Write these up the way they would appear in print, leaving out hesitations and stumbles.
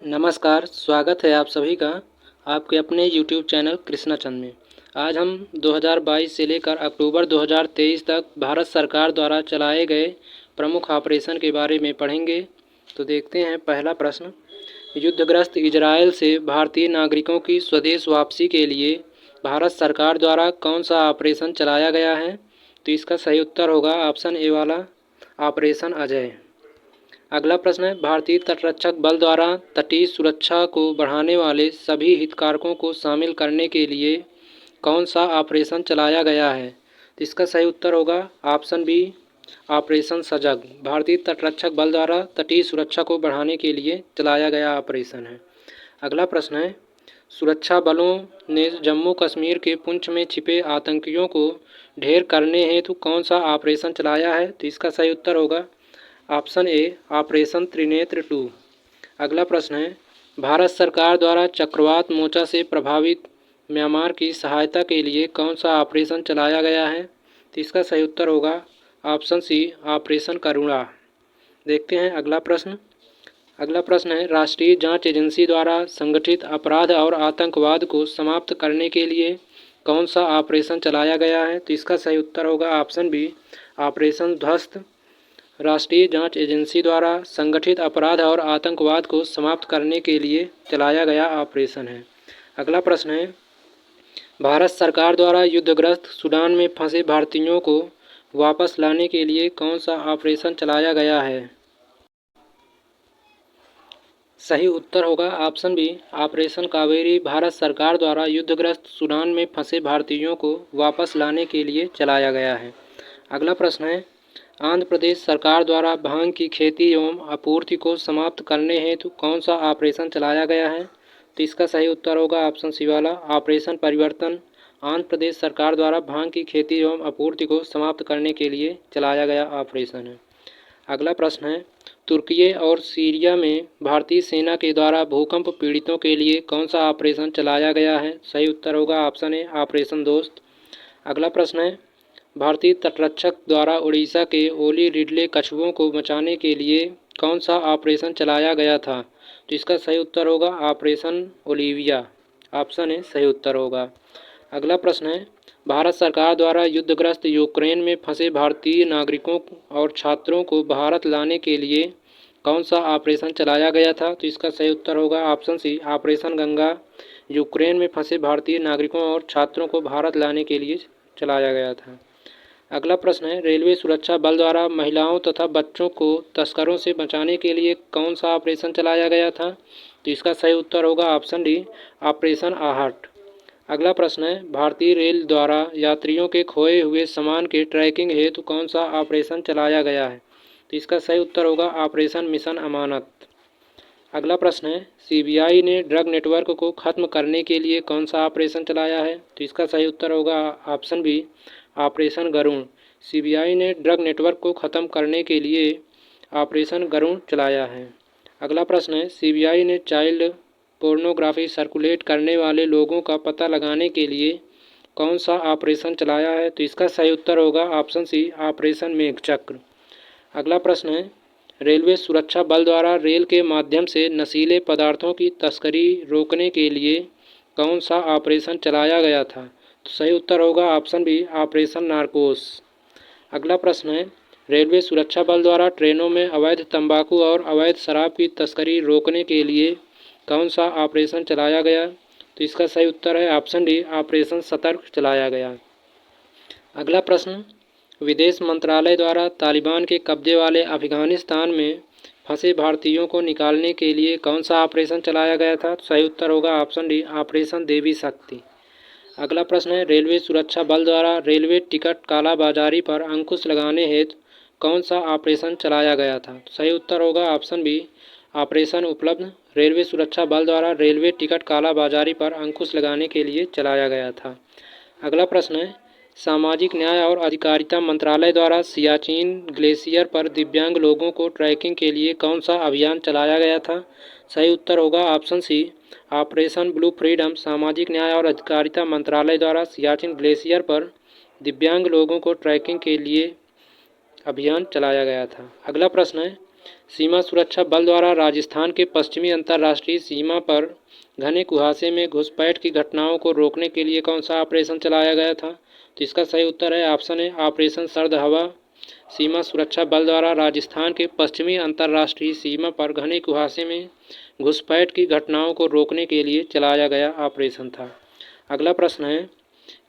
नमस्कार, स्वागत है आप सभी का आपके अपने YouTube चैनल कृष्णा चंद में। आज हम 2022 से लेकर अक्टूबर 2023 तक भारत सरकार द्वारा चलाए गए प्रमुख ऑपरेशन के बारे में पढ़ेंगे। तो देखते हैं पहला प्रश्न, युद्धग्रस्त इजरायल से भारतीय नागरिकों की स्वदेश वापसी के लिए भारत सरकार द्वारा कौन सा ऑपरेशन चलाया गया है? तो इसका सही उत्तर होगा ऑप्शन ए वाला, ऑपरेशन अजय। अगला प्रश्न है, भारतीय तटरक्षक बल द्वारा तटीय सुरक्षा को बढ़ाने वाले सभी हितधारकों को शामिल करने के लिए कौन सा ऑपरेशन चलाया गया है? तो इसका सही उत्तर होगा ऑप्शन बी, ऑपरेशन सजग। भारतीय तटरक्षक बल द्वारा तटीय सुरक्षा को बढ़ाने के लिए चलाया गया ऑपरेशन है। अगला प्रश्न है, सुरक्षा बलों ने जम्मू कश्मीर के पुंछ में छिपे आतंकियों को ढेर करने हेतु कौन सा ऑपरेशन चलाया है? तो इसका सही उत्तर होगा ऑप्शन ए, ऑपरेशन त्रिनेत्र 2। अगला प्रश्न है, भारत सरकार द्वारा चक्रवात मोर्चा से प्रभावित म्यांमार की सहायता के लिए कौन सा ऑपरेशन चलाया गया है? तो इसका सही उत्तर होगा ऑप्शन सी, ऑपरेशन करुणा। देखते हैं अगला प्रश्न। अगला प्रश्न है, राष्ट्रीय जांच एजेंसी द्वारा संगठित अपराध और आतंकवाद को समाप्त करने के लिए कौन सा ऑपरेशन चलाया गया है? तो इसका सही उत्तर होगा ऑप्शन बी, ऑपरेशन ध्वस्त। राष्ट्रीय जांच एजेंसी द्वारा संगठित अपराध और आतंकवाद को समाप्त करने के लिए चलाया गया ऑपरेशन है। अगला प्रश्न है, भारत सरकार द्वारा युद्धग्रस्त सूडान में फंसे भारतीयों को वापस लाने के लिए कौन सा ऑपरेशन चलाया गया है? सही उत्तर होगा option B, operation Kaveri. Bharat सरकार द्वारा युद्धग्रस्त सूडान में फंसे भारतीयों को वापस लाने के लिए चलाया गया है। अगला प्रश्न है, आंध्र प्रदेश सरकार द्वारा भांग की खेती एवं आपूर्ति को समाप्त करने हेतु कौन सा ऑपरेशन चलाया गया है? तो इसका सही उत्तर होगा ऑप्शन सी वाला, ऑपरेशन परिवर्तन। आंध्र प्रदेश सरकार द्वारा भांग की खेती एवं आपूर्ति को समाप्त करने के लिए चलाया गया ऑपरेशन है। अगला प्रश्न है, तुर्की और सीरिया में भारतीय सेना के द्वारा भूकंप पीड़ितों के लिए कौन सा ऑपरेशन चलाया गया है? सही उत्तर होगा ऑप्शन ए, ऑपरेशन दोस्त। अगला प्रश्न है, भारतीय तटरक्षक द्वारा उड़ीसा के ओली रिडले कछुओं को बचाने के लिए कौन सा ऑपरेशन चलाया गया था? तो इसका सही उत्तर होगा ऑपरेशन ओलिविया। ऑप्शन ए सही उत्तर होगा। अगला प्रश्न है, भारत सरकार द्वारा युद्धग्रस्त यूक्रेन में फंसे भारतीय नागरिकों और छात्रों को भारत लाने के लिए कौन सा ऑपरेशन चलाया गया था? तो इसका सही उत्तर होगा option C, operation Ganga. Ukraine में फंसे भारतीय नागरिकों और छात्रों को भारत लाने के लिए चलाया गया था। अगला प्रश्न है, रेलवे सुरक्षा बल द्वारा महिलाओं तथा बच्चों को तस्करों से बचाने के लिए कौन सा ऑपरेशन चलाया गया था? तो इसका सही उत्तर होगा ऑप्शन डी, ऑपरेशन आहट। अगला प्रश्न है, भारतीय रेल द्वारा यात्रियों के खोए हुए सामान के ट्रैकिंग हेतु कौन सा ऑपरेशन चलाया गया है? तो इसका सही उत्तर होगा ऑपरेशन मिशन अमानत। अगला प्रश्न है, सीबीआई ने ड्रग नेटवर्क को खत्म करने के लिए कौन सा ऑपरेशन चलाया है? तो इसका सही उत्तर होगा option B, operation Garuda. CBI ने ड्रग नेटवर्क को खत्म करने के लिए ऑपरेशन गरुण चलाया है। अगला प्रश्न है, सीबीआई ने चाइल्ड पोर्नोग्राफी सर्कुलेट करने वाले लोगों का पता लगाने के लिए कौन सा ऑपरेशन चलाया है? तो इसका सही उत्तर होगा ऑप्शन सी, ऑपरेशन मेघचक्र। अगला प्रश्न है, रेलवे सुरक्षा बल द्वारा रेल के माध्यम से नशीले पदार्थों की तस्करी रोकने के लिए कौन सा ऑपरेशन चलाया गया था? तो सही उत्तर होगा ऑप्शन बी, ऑपरेशन नारकोस। अगला प्रश्न है, रेलवे सुरक्षा बल द्वारा ट्रेनों में अवैध तंबाकू और अवैध शराब की तस्करी रोकने के लिए कौन सा ऑपरेशन चलाया गया? तो इसका सही उत्तर है ऑप्शन डी, ऑपरेशन सतर्क चलाया गया। अगला प्रश्न, विदेश मंत्रालय द्वारा तालिबान के कब्जे वाले अफगानिस्तान में फंसे भारतीयों को निकालने के लिए कौन सा ऑपरेशन चलाया गया था? तो सही उत्तर होगा ऑप्शन डी, ऑपरेशन देवी शक्ति। अगला प्रश्न है, रेलवे सुरक्षा बल द्वारा रेलवे टिकट कालाबाजारी पर अंकुश लगाने हेतु कौन सा ऑपरेशन चलाया गया था? तो सही उत्तर होगा ऑप्शन बी, ऑपरेशन उपलब्ध। रेलवे सुरक्षा बल द्वारा रेलवे टिकट कालाबाजारी पर अंकुश लगाने के लिए चलाया गया था। अगला प्रश्न है, सामाजिक न्याय और अधिकारिता मंत्रालय द्वारा सियाचिन ग्लेशियर पर दिव्यांग लोगों को ट्रैकिंग के लिए कौन सा अभियान चलाया गया था? सही उत्तर होगा option C, operation blue freedom. सामाजिक न्याय और अधिकारिता मंत्रालय द्वारा सियाचिन ग्लेशियर पर दिव्यांग लोगों को ट्रैकिंग के लिए अभियान चलाया गया था। अगला प्रश्न है, सीमा सुरक्षा बल द्वारा राजस्थान के पश्चिमी अंतर्राष्ट्रीय सीमा पर घने कुहासे में घुसपैठ की घटनाओं को रोकने के लिए कौन सा ऑपरेशन चलाया गया था? तो इसका सही उत्तर है ऑप्शन ए ऑपरेशन सर्द हवा। सीमा सुरक्षा बल द्वारा राजस्थान के पश्चिमी अंतर्राष्ट्रीय सीमा पर घने कुहासे में घुसपैठ की घटनाओं को रोकने के लिए चलाया गया ऑपरेशन था। अगला प्रश्न है,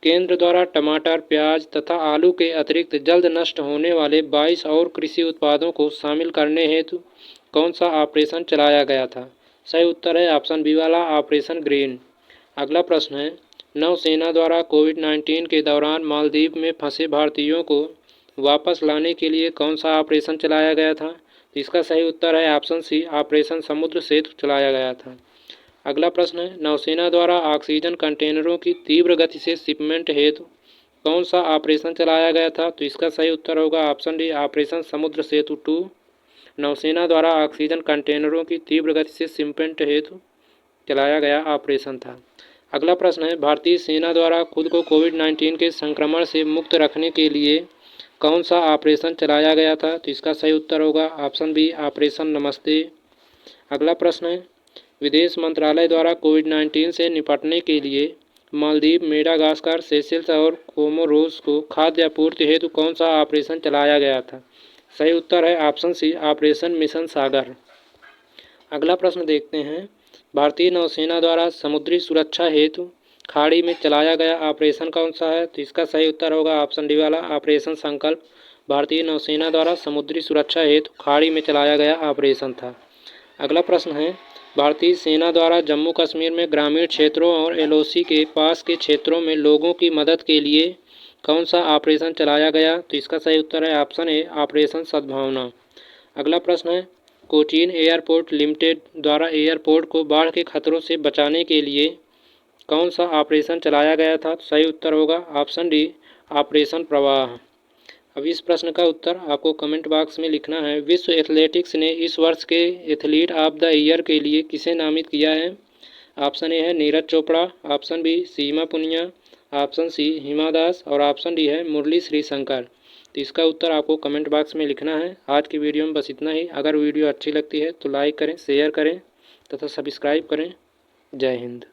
केंद्र द्वारा टमाटर, प्याज तथा आलू के अतिरिक्त जल्द नष्ट होने वाले 22 और कृषि उत्पादों को शामिल करने हेतु कौन सा ऑपरेशन चलाया गया था? सही उत्तर है ऑप्शन बी वाला ऑपरेशन ग्रीन। अगला प्रश्न है, नौसेना द्वारा कोविड-19 के दौरान मालदीव में फंसे भारतीयों को वापस लाने के लिए कौन सा ऑपरेशन चलाया गया था? इसका सही उत्तर है ऑप्शन सी ऑपरेशन समुद्र सेतु चलाया गया था। अगला प्रश्न है, नौसेना द्वारा ऑक्सीजन कंटेनरों की तीव्र गति से शिपमेंट हेतु कौन सा ऑपरेशन चलाया गया था? तो इसका सही उत्तर होगा ऑप्शन डी ऑपरेशन समुद्र सेतु 2। नौसेना द्वारा ऑक्सीजन कंटेनरों की तीव्र गति से शिपमेंट हेतु चलाया गया ऑपरेशन था। अगला प्रश्न है, भारतीय सेना द्वारा खुद को कोविड-19 के संक्रमण से मुक्त रखने के लिए कौन सा ऑपरेशन चलाया गया था? तो इसका सही उत्तर होगा ऑप्शन बी ऑपरेशन नमस्ते। अगला प्रश्न है, विदेश मंत्रालय द्वारा कोविड-19 से निपटने के लिए मालदीव, मेडागास्कर, सेशेल्स और कोमोरोस को खाद्य आपूर्ति हेतु कौन सा ऑपरेशन चलाया गया था? सही उत्तर है ऑप्शन सी ऑपरेशन मिशन सागर। अगला प्रश्न देखते हैं, भारतीय नौसेना द्वारा समुद्री सुरक्षा हेतु खाड़ी में चलाया गया ऑपरेशन कौन सा है? तो इसका सही उत्तर होगा ऑप्शन डी वाला ऑपरेशन संकल्प। भारतीय नौसेना द्वारा समुद्री सुरक्षा हेतु खाड़ी में चलाया गया ऑपरेशन था। अगला प्रश्न है, भारतीय सेना द्वारा जम्मू कश्मीर में ग्रामीण क्षेत्रों और एलओसी के पास के क्षेत्रों में लोगों की मदद के लिए कौन सा ऑपरेशन चलाया गया? तो इसका सही उत्तर है ऑप्शन ए ऑपरेशन सद्भावना। अगला प्रश्न है, कोचीन एयरपोर्ट लिमिटेड द्वारा एयरपोर्ट को बाढ़ के खतरों से बचाने के लिए कौन सा ऑपरेशन चलाया गया था? तो सही उत्तर होगा ऑप्शन डी ऑपरेशन प्रवाह। अब इस प्रश्न का उत्तर आपको कमेंट बॉक्स में लिखना है। विश्व एथलेटिक्स ने इस वर्ष के एथलीट ऑफ द ईयर के लिए किसे नामित किया है? ऑप्शन ए है नीरज चोपड़ा, ऑप्शन बी सीमा पुनिया, ऑप्शन सी हिमा दास और ऑप्शन डी है मुरली श्रीशंकर। तो इसका उत्तर आपको कमेंट बॉक्स में लिखना है। आज की वीडियो में बस इतना ही। अगर वीडियो अच्छी लगती है तो लाइक करें, शेयर करें तथा सब्सक्राइब करें। जय हिंद।